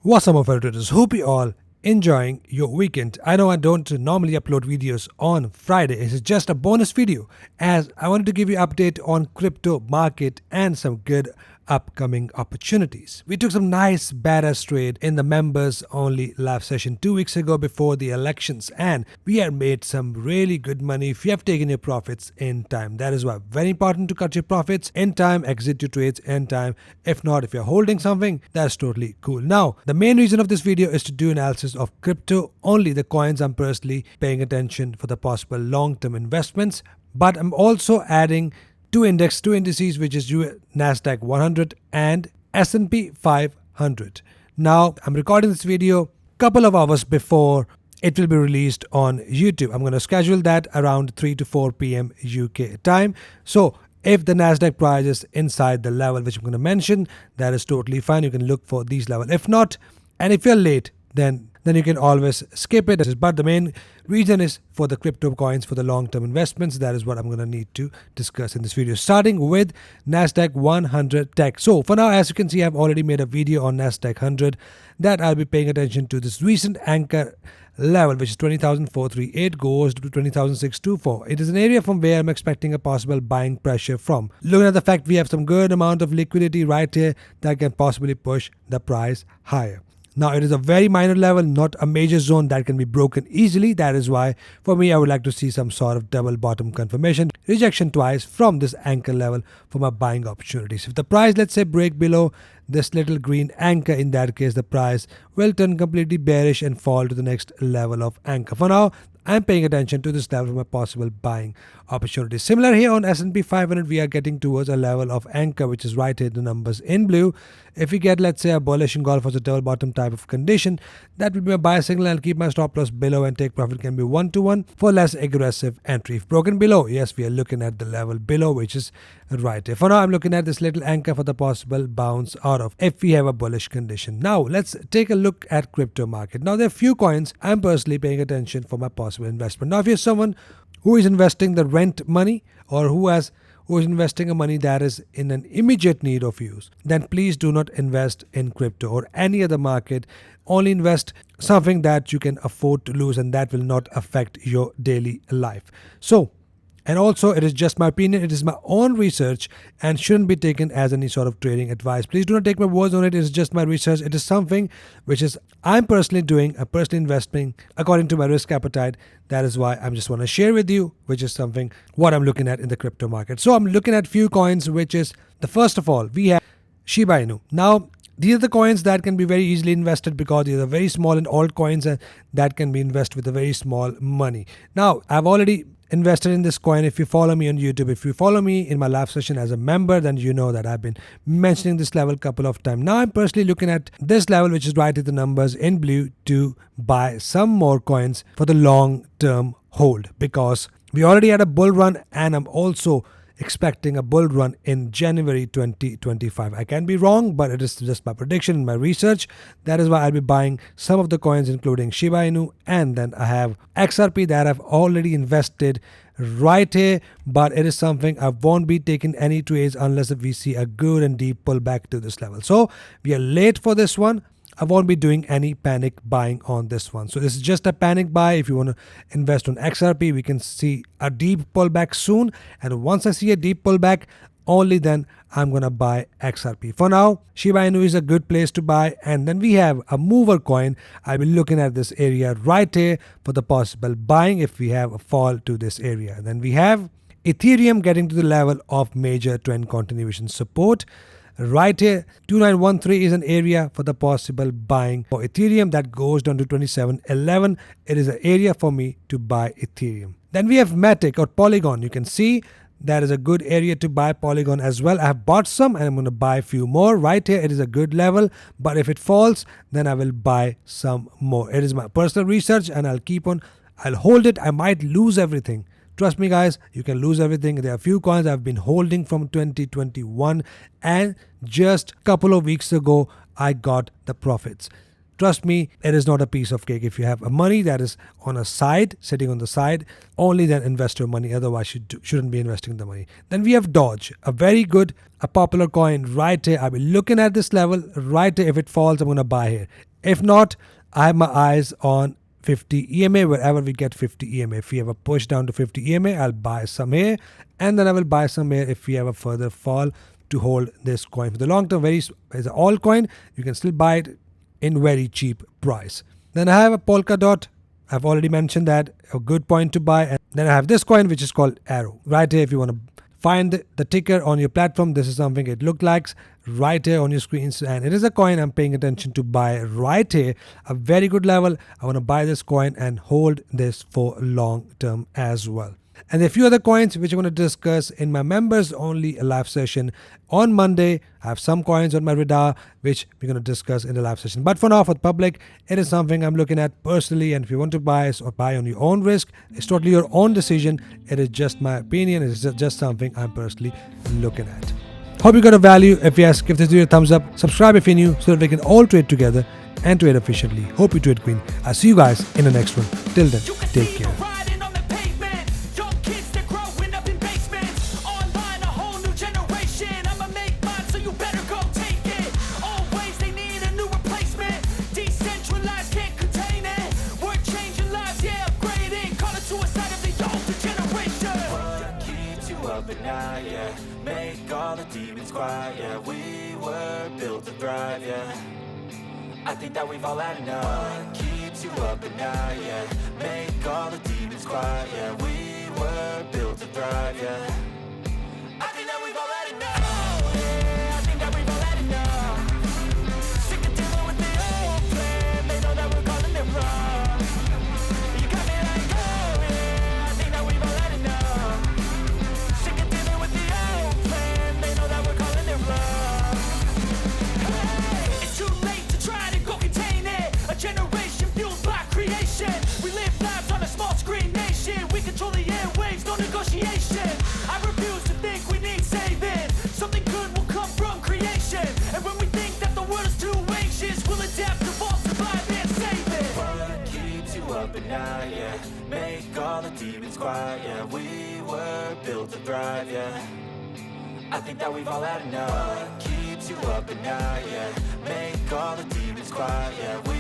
What's up, my fellow traders? Hope you all enjoying your weekend. I know I don't normally upload videos on Friday. It's just a bonus video as I wanted to give you an update on crypto market and some good upcoming opportunities. We took some nice badass trade in the members only live session 2 weeks ago before the elections, and we have made some really good money if you have taken your profits in time. That is why very important to cut your profits in time, exit your trades in time. If not, if you're holding something, that's totally cool. Now, the main reason of this video is to do analysis of crypto only, the coins I'm personally paying attention for the possible long-term investments, but I'm also adding two indices, which is nasdaq 100 and S&P 500. Now, I'm recording this video a couple of hours before it will be released on YouTube. I'm going to schedule that around 3 to 4 p.m. UK time. So if the Nasdaq price is inside the level which I'm going to mention, that is totally fine. You can look for these levels. If not, and if you're late, then you can always skip it. But the main reason is for the crypto coins for the long-term investments. That is what I'm going to need to discuss in this video, starting with Nasdaq 100 Tech. So for now, as you can see, I've already made a video on Nasdaq 100 that I'll be paying attention to this recent anchor level, which is 20,438, goes to 20,624. It is an area from where I'm expecting a possible buying pressure from. Looking at the fact we have some good amount of liquidity right here that can possibly push the price higher. Now, it is a very minor level, not a major zone that can be broken easily. That is why, for me, I would like to see some sort of double bottom confirmation, rejection twice from this anchor level for my buying opportunities. If the price, let's say, break below this little green anchor, in that case, the price will turn completely bearish and fall to the next level of anchor. For now, I'm paying attention to this level for my possible buying opportunities. Similar here on S&P 500, we are getting towards a level of anchor, which is right here, the numbers in blue. If we get, let's say, a bullish engulf or a double bottom type of condition, that will be a buy signal. I'll keep my stop loss below and take profit can be 1-to-1 for less aggressive entry. If broken below, yes, we are looking at the level below, which is right here. For now, I'm looking at this little anchor for the possible bounce out of if we have a bullish condition. Now, let's take a look at crypto market. Now, there are a few coins I'm personally paying attention for my possible investment. Now, if you're someone who is investing the rent money or who is investing a money that is in an immediate need of use, then please do not invest in crypto or any other market. Only invest something that you can afford to lose and that will not affect your daily life. And also, it is just my opinion, it is my own research and shouldn't be taken as any sort of trading advice. Please do not take my words on it. It is just my research. It is something which is I'm personally doing, I'm personally investing according to my risk appetite. That is why I just want to share with you, which is something what I'm looking at in the crypto market. So I'm looking at few coins, which is the first of all, we have Shiba Inu. Now, these are the coins that can be very easily invested because these are very small and altcoins and that can be invested with a very small money. Now, I've already invested in this coin. If you follow me on YouTube, if you follow me in my live session as a member, then you know that I've been mentioning this level a couple of times. Now I'm personally looking at this level, which is right at the numbers in blue, to buy some more coins for the long term hold, because we already had a bull run and I'm also expecting a bull run in January 2025. I can be wrong, but it is just my prediction and my research. That is why I'll be buying some of the coins, including Shiba Inu, and then I have XRP that I've already invested right here, but it is something I won't be taking any trades unless if we see a good and deep pullback to this level. So we are late for this one. I won't be doing any panic buying on this one. So this is just a panic buy. If you want to invest on XRP, we can see a deep pullback soon. And once I see a deep pullback, only then I'm going to buy XRP. For now, Shiba Inu is a good place to buy. And then we have a mover coin. I'll be looking at this area right here for the possible buying if we have a fall to this area. And then we have Ethereum getting to the level of major trend continuation support. Right here, 2913 is an area for the possible buying for Ethereum that goes down to 2711. It is an area for me to buy Ethereum. Then we have Matic or Polygon. You can see that is a good area to buy Polygon as well. I have bought some and I'm going to buy a few more. Right here, it is a good level, but if it falls, then I will buy some more. It is my personal research and I'll hold it. I might lose everything. Trust me, guys, you can lose everything. There are a few coins I've been holding from 2021 and just a couple of weeks ago, I got the profits. Trust me, it is not a piece of cake. If you have a money that is on a side, sitting on the side, only then invest your money. Otherwise, you shouldn't be investing the money. Then we have Doge, a very good, a popular coin right here. I'll be looking at this level right here. If it falls, I'm going to buy here. If not, I have my eyes on 50 EMA, wherever we get 50 EMA. If we have a push down to 50 EMA, I'll buy some here, and then I will buy some here if we have a further fall to hold this coin for the long term. As an altcoin, you can still buy it in very cheap price. Then I have a Polkadot. I've already mentioned that, a good point to buy. And then I have this coin, which is called Arrow. Right here, if you want to find the ticker on your platform, this is something it looked like right here on your screens, and it is a coin I'm paying attention to buy right here. A very good level. I want to buy this coin and hold this for long term as well. And there are a few other coins which I'm going to discuss in my members only live session on Monday. I have some coins on my radar which we're going to discuss in the live session. But for now, for the public, it is something I'm looking at personally. And if you want to buy or buy on your own risk, it's totally your own decision. It is just my opinion. It's just something I'm personally looking at. Hope you got a value. If yes, give this video a thumbs up. Subscribe if you're new so that we can all trade together and trade efficiently. Hope you trade green. I'll see you guys in the next one. Till then, take care. Yeah, make all the demons quiet. Yeah, we were built to thrive. Yeah, I think that we've all had enough. What keeps you up at night? Yeah, make all the demons quiet. Yeah, we were built to thrive. Yeah, I think that we've all had enough. Yeah, I think that we've all had enough. Sick of dealing with the old plan. They know that we're calling it wrong. You got me like, oh yeah, I think that we've all had enough. We live lives on a small screen nation. We control the airwaves, no negotiation. I refuse to think we need saving. Something good will come from creation. And when we think that the world is too anxious, we'll adapt, evolve, survive, and save it. What keeps you up at night? Yeah, make all the demons quiet. Yeah, we were built to thrive. Yeah, I think that we've all had enough. What keeps you up at night? Yeah, make all the demons quiet. Yeah, we